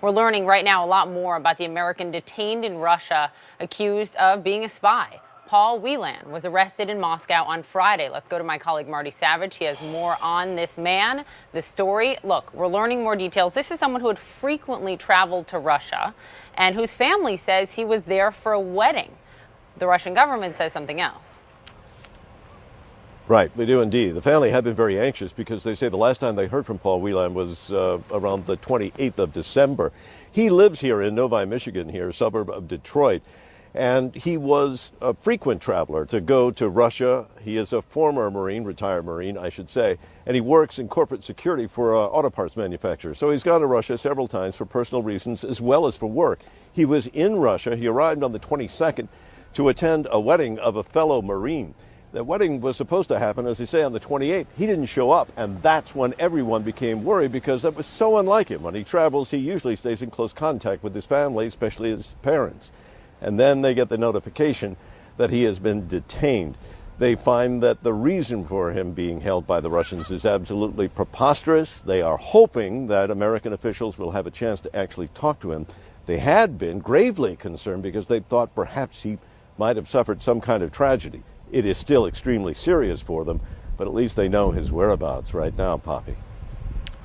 We're learning right now a lot more about the American detained in Russia, accused of being a spy. Paul Whelan was arrested in Moscow on Friday. Let's go to my colleague Marty Savage. He has more on this man, the story. Look, we're learning more details. This is someone who had frequently traveled to Russia and whose family says he was there for a wedding. The Russian government says something else. Right, they do indeed. The family have been very anxious because they say the last time they heard from Paul Whelan was around the 28th of December. He lives here in Novi, Michigan, here, a suburb of Detroit, and he was a frequent traveler to go to Russia. He is a former Marine, retired Marine, I should say, and he works in corporate security for an auto parts manufacturer. So he's gone to Russia several times for personal reasons as well as for work. He was in Russia. He arrived on the 22nd to attend a wedding of a fellow Marine. The wedding was supposed to happen, as they say, on the 28th. He didn't show up, and that's when everyone became worried because that was so unlike him. When he travels, he usually stays in close contact with his family, especially his parents. And then they get the notification that he has been detained. They find that the reason for him being held by the Russians is absolutely preposterous. They are hoping that American officials will have a chance to actually talk to him. They had been gravely concerned because they thought perhaps he might have suffered some kind of tragedy. It is still extremely serious for them, but at least they know his whereabouts right now, Poppy.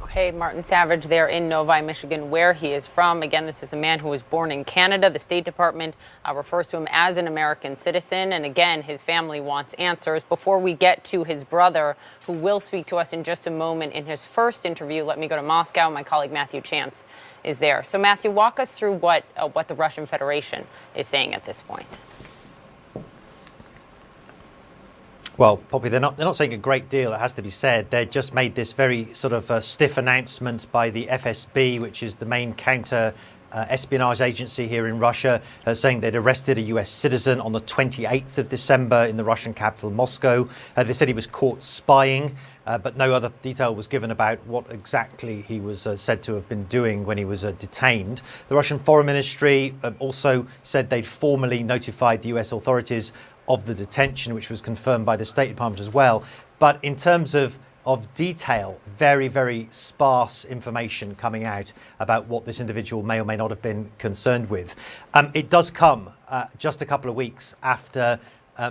Okay, Martin Savage there in Novi, Michigan, where he is from. Again, this is a man who was born in Canada. The State Department refers to him as an American citizen. And again, his family wants answers. Before we get to his brother, who will speak to us in just a moment in his first interview, let me go to Moscow. My colleague Matthew Chance is there. So, Matthew, walk us through what the Russian Federation is saying at this point. Well, Poppy, they're not saying a great deal, it has to be said. They just made this very sort of stiff announcement by the FSB, which is the main counter espionage agency here in Russia, saying they'd arrested a US citizen on the 28th of December in the Russian capital, Moscow. They said he was caught spying, but no other detail was given about what exactly he was said to have been doing when he was detained. The Russian Foreign Ministry also said they'd formally notified the US authorities of the detention, which was confirmed by the State Department as well. But in terms of detail, very, very sparse information coming out about what this individual may or may not have been concerned with. It does come just a couple of weeks after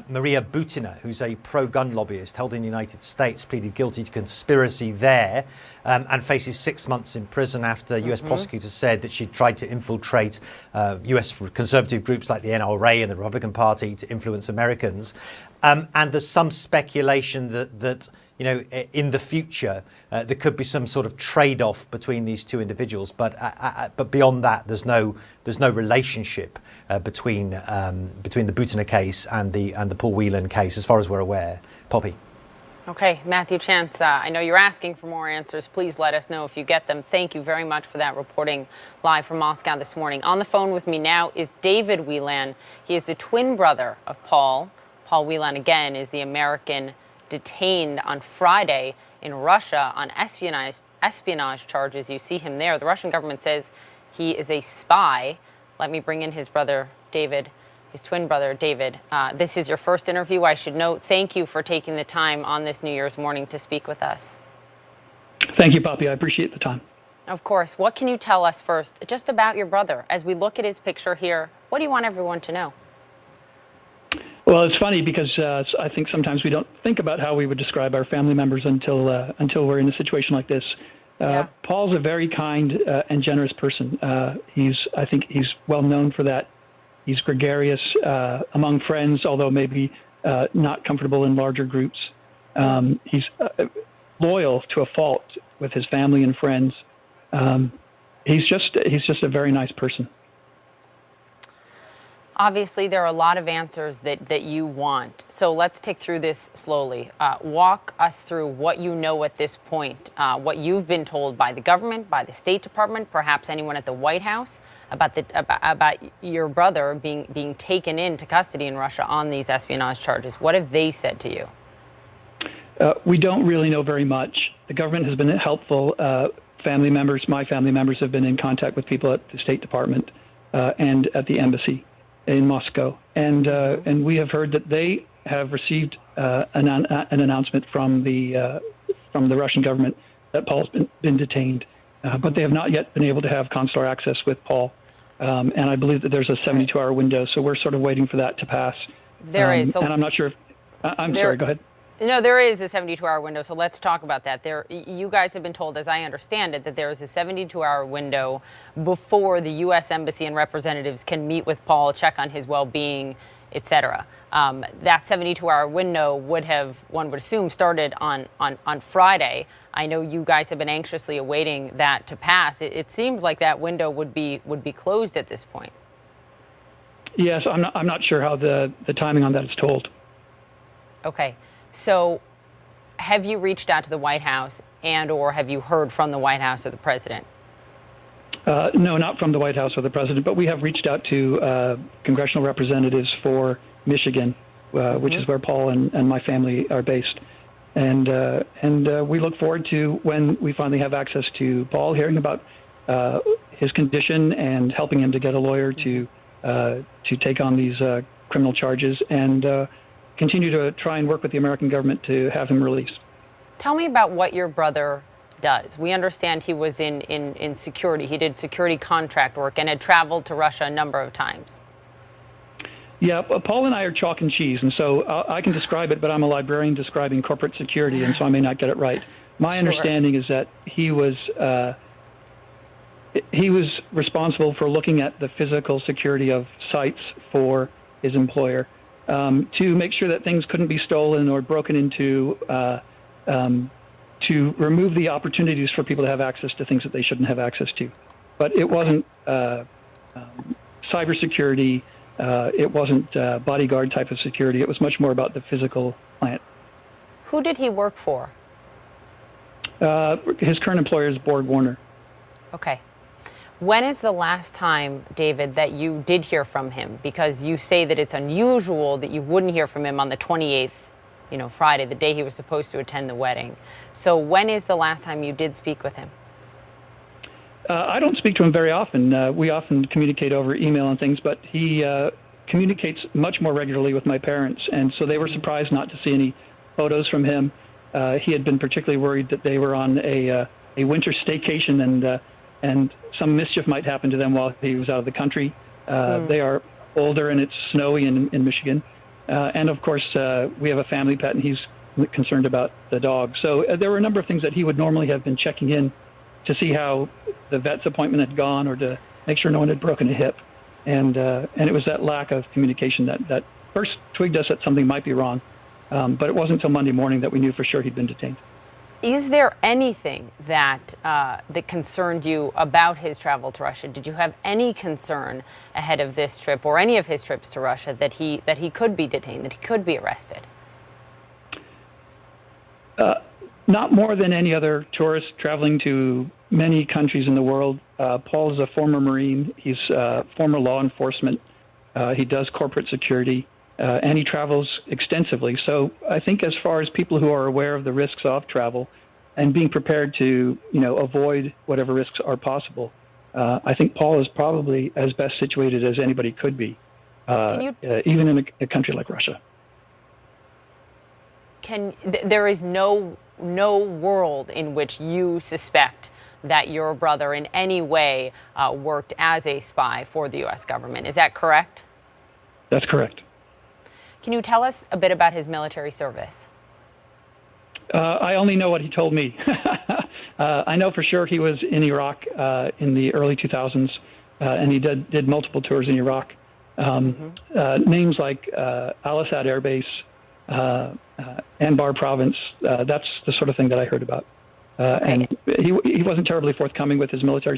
Maria Butina, who's a pro-gun lobbyist held in the United States, pleaded guilty to conspiracy there and faces 6 months in prison after US prosecutors said that she'd tried to infiltrate US conservative groups like the NRA and the Republican Party to influence Americans. And there's some speculation that you know, in the future, there could be some sort of trade-off between these two individuals, but beyond that, there's no relationship between the Butina case and the Paul Whelan case, as far as we're aware. Poppy. Okay, Matthew Chance, I know you're asking for more answers. Please let us know if you get them. Thank you very much for that reporting live from Moscow this morning. On the phone with me now is David Whelan. He is the twin brother of Paul. Paul Whelan, again, is the American detained on Friday in Russia on espionage charges. You see him there. The Russian government says he is a spy. Let me bring in his brother, David, his twin brother, David. This is your first interview, I should note. Thank you for taking the time on this New Year's morning to speak with us. Thank you, Poppy. I appreciate the time. Of course. What can you tell us first just about your brother? As we look at his picture here, what do you want everyone to know? Well, it's funny because I think sometimes we don't think about how we would describe our family members until we're in a situation like this. Yeah. Paul's a very kind and generous person. I think he's well known for that. He's gregarious among friends, although maybe not comfortable in larger groups. He's loyal to a fault with his family and friends. He's just a very nice person. Obviously, there are a lot of answers that you want. So let's take through this slowly. Walk us through what you know at this point, what you've been told by the government, by the State Department, perhaps anyone at the White House, about your brother being taken into custody in Russia on these espionage charges. What have they said to you? We don't really know very much. The government has been helpful. Family members, my family members, have been in contact with people at the State Department and at the embassy in Moscow, and we have heard that they have received an announcement from the Russian government that Paul's been detained. but they have not yet been able to have consular access with Paul. And I believe that there's a 72-hour window, so we're sort of waiting for that to pass. There is. So and I'm not sure if, I'm sorry, go ahead. No, there is a 72-hour window, so let's talk about that. You guys have been told, as I understand it, that there is a 72-hour window before the U.S. Embassy and representatives can meet with Paul, check on his well-being, etc. That 72-hour window would have, one would assume, started on Friday. I know you guys have been anxiously awaiting that to pass. It seems like that window would be closed at this point. Yes, I'm not sure how the timing on that is told. Okay. So have you reached out to the White House or have you heard from the White House or the president? No, not from the White House or the president, but we have reached out to congressional representatives for Michigan, which is where Paul and my family are based. And we look forward to, when we finally have access to Paul, hearing about his condition and helping him to get a lawyer to take on these criminal charges and continue to try and work with the American government to have him released. Tell me about what your brother does. We understand he was in security. He did security contract work and had traveled to Russia a number of times. Yeah, Paul and I are chalk and cheese, and so I can describe it, but I'm a librarian describing corporate security, and so I may not get it right. My understanding is that he was responsible for looking at the physical security of sites for his employer, to make sure that things couldn't be stolen or broken into, to remove the opportunities for people to have access to things that they shouldn't have access to. But it wasn't cybersecurity. It wasn't bodyguard type of security. It was much more about the physical plant. Who did he work for? His current employer is Borg Warner. Okay. When is the last time, David, that you did hear from him? Because you say that it's unusual that you wouldn't hear from him on the 28th, Friday, the day he was supposed to attend the wedding. So when is the last time you did speak with him? I don't speak to him very often. We often communicate over email and things, but he communicates much more regularly with my parents, and so they were surprised not to see any photos from him. He had been particularly worried that they were on a winter staycation and some mischief might happen to them while he was out of the country. They are older and it's snowy in Michigan. And of course, we have a family pet and he's concerned about the dog. So there were a number of things that he would normally have been checking in to see how the vet's appointment had gone or to make sure no one had broken a hip. And it was that lack of communication that first twigged us that something might be wrong. But it wasn't until Monday morning that we knew for sure he'd been detained. Is there anything that concerned you about his travel to Russia? Did you have any concern ahead of this trip or any of his trips to Russia that he could be detained, that he could be arrested? Not more than any other tourist traveling to many countries in the world. Paul is a former Marine. He's former law enforcement. He does corporate security. And he travels extensively. So I think as far as people who are aware of the risks of travel and being prepared to, avoid whatever risks are possible, I think Paul is probably as best situated as anybody could be, even in a country like Russia. There is no world in which you suspect that your brother in any way worked as a spy for the U.S. government. Is that correct? That's correct. Can you tell us a bit about his military service? I only know what he told me. I know for sure he was in Iraq in the early 2000s, and he did multiple tours in Iraq. Names like Al-Assad Air Base, Anbar Province, that's the sort of thing that I heard about. And he wasn't terribly forthcoming with his military